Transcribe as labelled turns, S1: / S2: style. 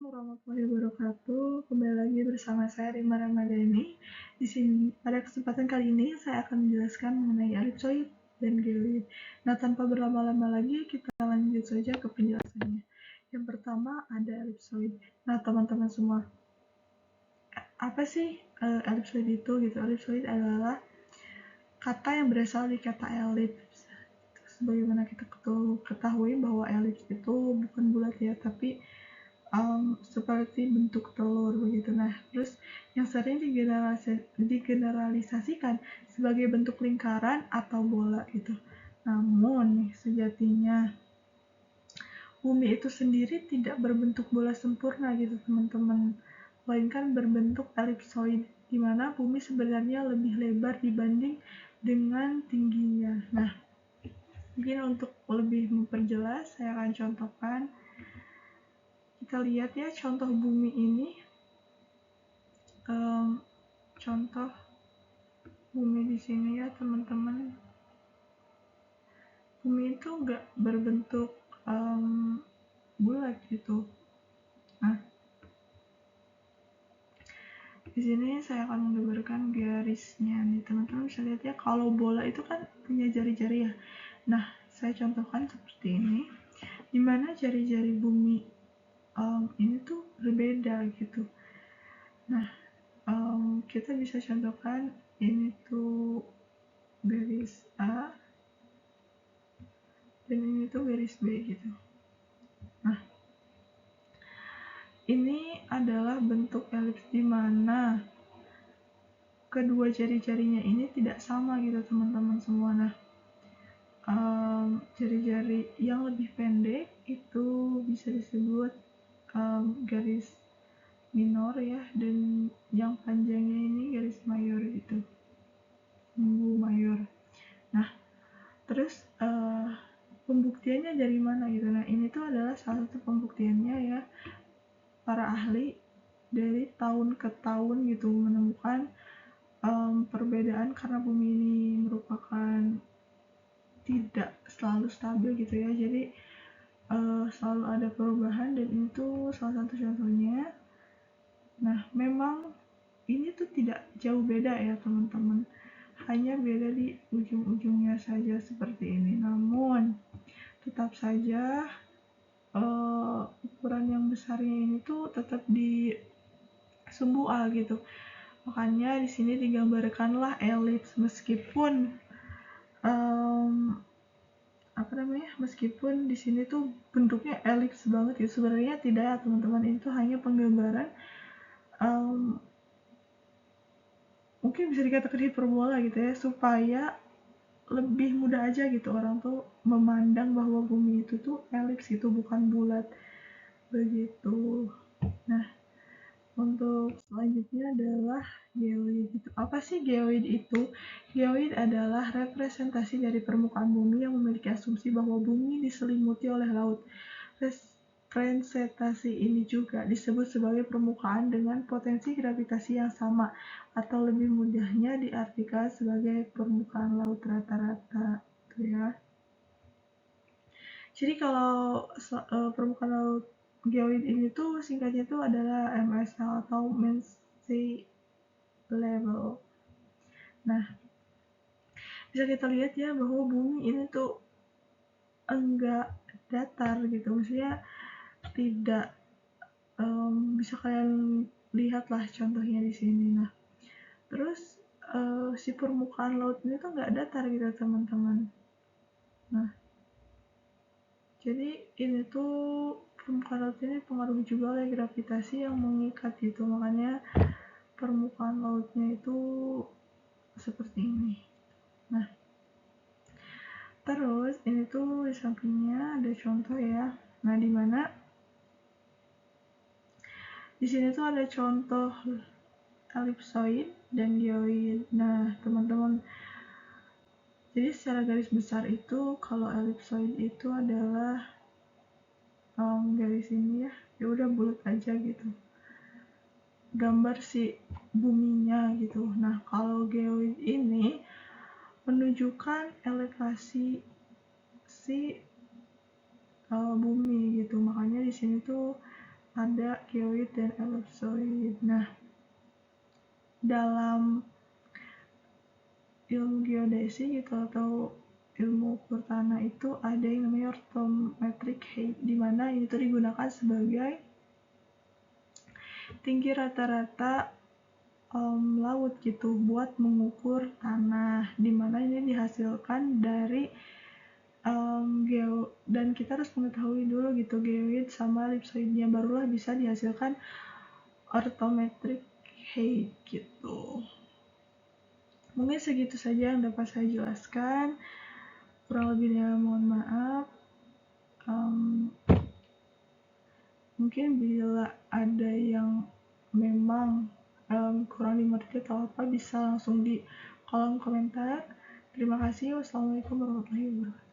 S1: Warahmatullahi wabarakatuh. Kembali lagi bersama saya Rima Ramadhani. Di sini pada kesempatan kali ini saya akan menjelaskan mengenai elipsoid dan geoid. Nah, tanpa berlama-lama lagi kita lanjut saja ke penjelasannya. Yang pertama ada elipsoid. Nah, teman-teman semua, apa sih elipsoid itu gitu? Elipsoid adalah kata yang berasal dari kata elips. Sebagaimana kita ketahui bahwa elips itu bukan bulat ya, tapi seperti bentuk telur begitu. Nah, terus yang sering digeneralisasikan sebagai bentuk lingkaran atau bola gitu. Namun, sejatinya bumi itu sendiri tidak berbentuk bola sempurna gitu, teman-teman. Melainkan berbentuk elipsoid, di mana bumi sebenarnya lebih lebar dibanding dengan tingginya. Nah, mungkin untuk lebih memperjelas, saya akan contohkan. Kita lihat ya contoh bumi ini. Contoh bumi di sini ya teman-teman. Bumi itu nggak berbentuk bulat gitu. Nah, di sini saya akan menggambarkan garisnya nih teman-teman, bisa lihat ya, kalau bola itu kan punya jari-jari ya. Nah, saya contohkan seperti ini, dimana jari-jari bumi ini tuh berbeda gitu. Nah, kita bisa contohkan ini tuh garis A dan ini tuh garis B gitu. Nah, ini adalah bentuk elips di mana kedua jari-jarinya ini tidak sama gitu teman-teman semua. Nah, jari-jari yang lebih pendek itu bisa disebut garis minor ya, dan yang panjangnya ini garis mayor gitu, bumbu mayor. Nah, terus pembuktiannya dari mana gitu. Nah, ini tuh adalah salah satu pembuktiannya ya, para ahli dari tahun ke tahun gitu menemukan perbedaan karena bumi ini merupakan tidak selalu stabil gitu ya, jadi selalu ada perubahan, dan itu salah satu contohnya. Nah, memang ini tuh tidak jauh beda ya teman-teman, hanya beda di ujung-ujungnya saja seperti ini. Namun tetap saja ukuran yang besarnya ini tuh tetap di sumbu A gitu. Makanya di sini digambarkanlah elips, meskipun meskipun di sini tuh bentuknya elips banget gitu. Sebenarnya tidak ya teman-teman, itu hanya penggambaran, mungkin bisa dikatakan hiperbola gitu ya, supaya lebih mudah aja gitu orang tuh memandang bahwa bumi itu tuh elips gitu, bukan bulat begitu. Nah, untuk selanjutnya adalah geoid. Apa sih geoid itu? Geoid adalah representasi dari permukaan bumi yang memiliki asumsi bahwa bumi diselimuti oleh laut. Representasi ini juga disebut sebagai permukaan dengan potensi gravitasi yang sama, atau lebih mudahnya diartikan sebagai permukaan laut rata-rata. Ya. Jadi kalau permukaan laut geoid ini tuh singkatnya tuh adalah MSL atau Mean Sea Level. Nah, bisa kita lihat ya bahwa bumi ini tuh enggak datar gitu, maksudnya tidak, bisa kalian lihat lah contohnya di sini. Nah, terus si permukaan laut ini tuh nggak datar gitu teman-teman. Nah, jadi ini tuh permukaan laut ini pengaruh juga oleh gravitasi yang mengikat gitu, makanya permukaan lautnya itu seperti ini. Nah, terus ini tuh di sampingnya ada contoh ya. Nah, di mana di sini tuh ada contoh elipsoid dan geoid. Nah, teman-teman, jadi secara garis besar itu kalau elipsoid itu adalah garis ini ya udah bulat aja gitu, gambar si buminya gitu. Nah, kalau geoid ini menunjukkan elevasi si bumi gitu. Makanya di sini tuh ada geoid dan ellipsoid. Nah, dalam ilmu geodesi gitu atau ilmu ukur tanah itu ada yang namanya orthometric height, di mana ini tuh digunakan sebagai tinggi rata-rata laut gitu buat mengukur tanah, di mana ini dihasilkan dari dan kita harus mengetahui dulu gitu geoid sama ellipsoidnya, barulah bisa dihasilkan orthometric height gitu. Mungkin segitu saja yang dapat saya jelaskan. Kurang lebihnya mohon maaf. Mungkin bila ada yang memang kurang dimengerti atau apa, bisa langsung di kolom komentar. Terima kasih. Wassalamualaikum warahmatullahi wabarakatuh.